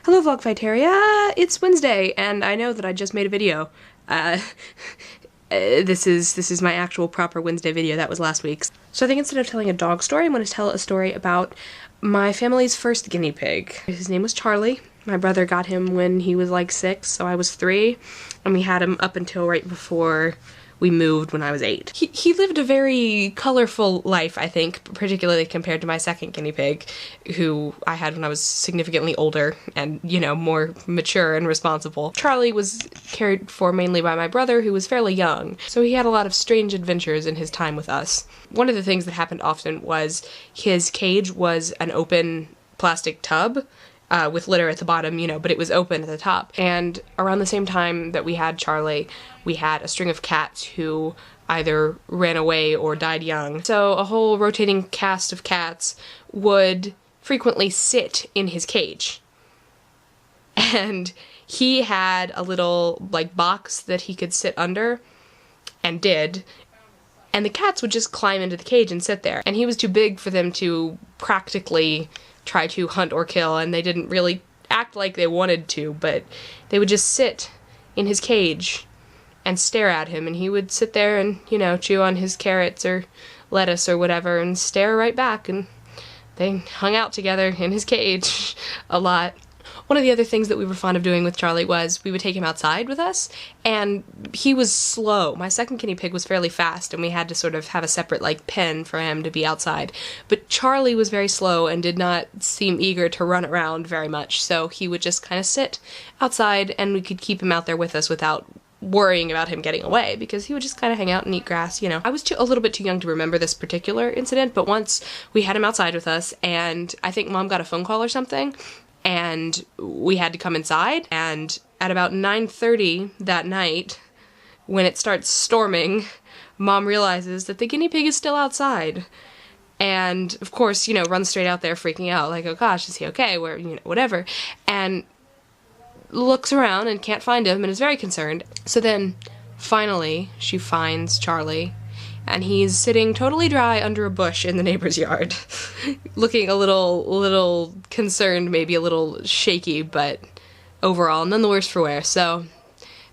Hello Vlogfighteria! It's Wednesday, and I know that I just made a video. This is my actual proper Wednesday video. That was last week's. So I think instead of telling a dog story, I'm going to tell a story about my family's first guinea pig. His name was Charlie. My brother got him when he was like 6, so I was 3, and we had him up until right before we moved when I was 8. He lived a very colorful life, I think, particularly compared to my second guinea pig, who I had when I was significantly older and, you know, more mature and responsible. Charlie was cared for mainly by my brother, who was fairly young, so he had a lot of strange adventures in his time with us. One of the things that happened often was his cage was an open plastic tub, with litter at the bottom, you know, but it was open at the top. And around the same time that we had Charlie, we had a string of cats who either ran away or died young. So a whole rotating cast of cats would frequently sit in his cage. And he had a little, like, box that he could sit under, and did. And the cats would just climb into the cage and sit there. And he was too big for them to practically try to hunt or kill, and they didn't really act like they wanted to, but they would just sit in his cage and stare at him, and he would sit there and, you know, chew on his carrots or lettuce or whatever and stare right back, and they hung out together in his cage a lot. One of the other things that we were fond of doing with Charlie was we would take him outside with us, and he was slow. My second guinea pig was fairly fast, and we had to sort of have a separate, like, pen for him to be outside. But Charlie was very slow and did not seem eager to run around very much, so he would just kind of sit outside, and we could keep him out there with us without worrying about him getting away, because he would just kind of hang out and eat grass, you know. I was a little bit too young to remember this particular incident, but once we had him outside with us, and I think Mom got a phone call or something, and we had to come inside, and at about 9:30 that night, when it starts storming, Mom realizes that the guinea pig is still outside. And, of course, you know, runs straight out there freaking out, like, oh gosh, is he okay, where, you know, whatever. And looks around and can't find him and is very concerned. So then, finally, she finds Charlie, and he's sitting totally dry under a bush in the neighbor's yard, looking a little concerned, maybe a little shaky, but overall none the worse for wear. So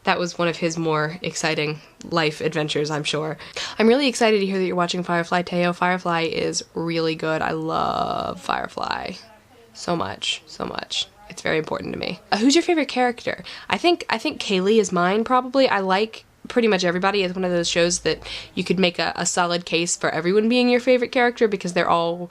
that was one of his more exciting life adventures, I'm sure. I'm really excited to hear that you're watching Firefly, Teo. Firefly is really good. I love Firefly so much, so much. It's very important to me. Who's your favorite character? I think Kaylee is mine, probably. I like pretty much everybody. Is one of those shows that you could make a solid case for everyone being your favorite character, because they're all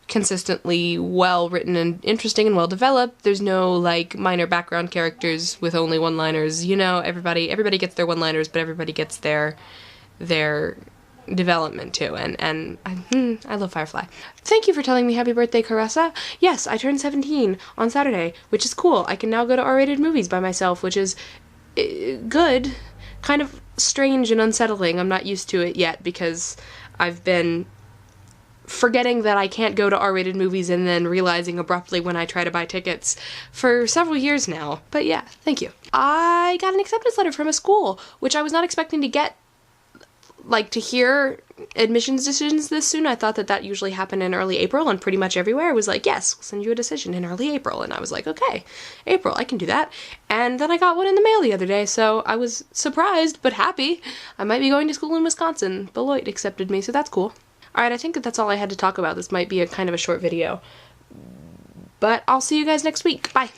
consistently well written and interesting and well developed. There's no, like, minor background characters with only one-liners, you know. Everybody gets their one-liners, but everybody gets their development too, and I love Firefly. Thank you for telling me happy birthday, Caressa. Yes, I turned 17 on Saturday, which is cool. I can now go to R-rated movies by myself, which is good. Kind of strange and unsettling. I'm not used to it yet, because I've been forgetting that I can't go to R-rated movies and then realizing abruptly when I try to buy tickets for several years now. But yeah, thank you. I got an acceptance letter from a school, which I was not expecting to get, like, to hear admissions decisions this soon. I thought that usually happened in early April, and pretty much everywhere was like, yes, we'll send you a decision in early April. And I was like, okay, April, I can do that. And then I got one in the mail the other day, so I was surprised but happy. I might be going to school in Wisconsin. Beloit accepted me, so that's cool. Alright, I think that's all I had to talk about. This might be a kind of a short video, but I'll see you guys next week. Bye!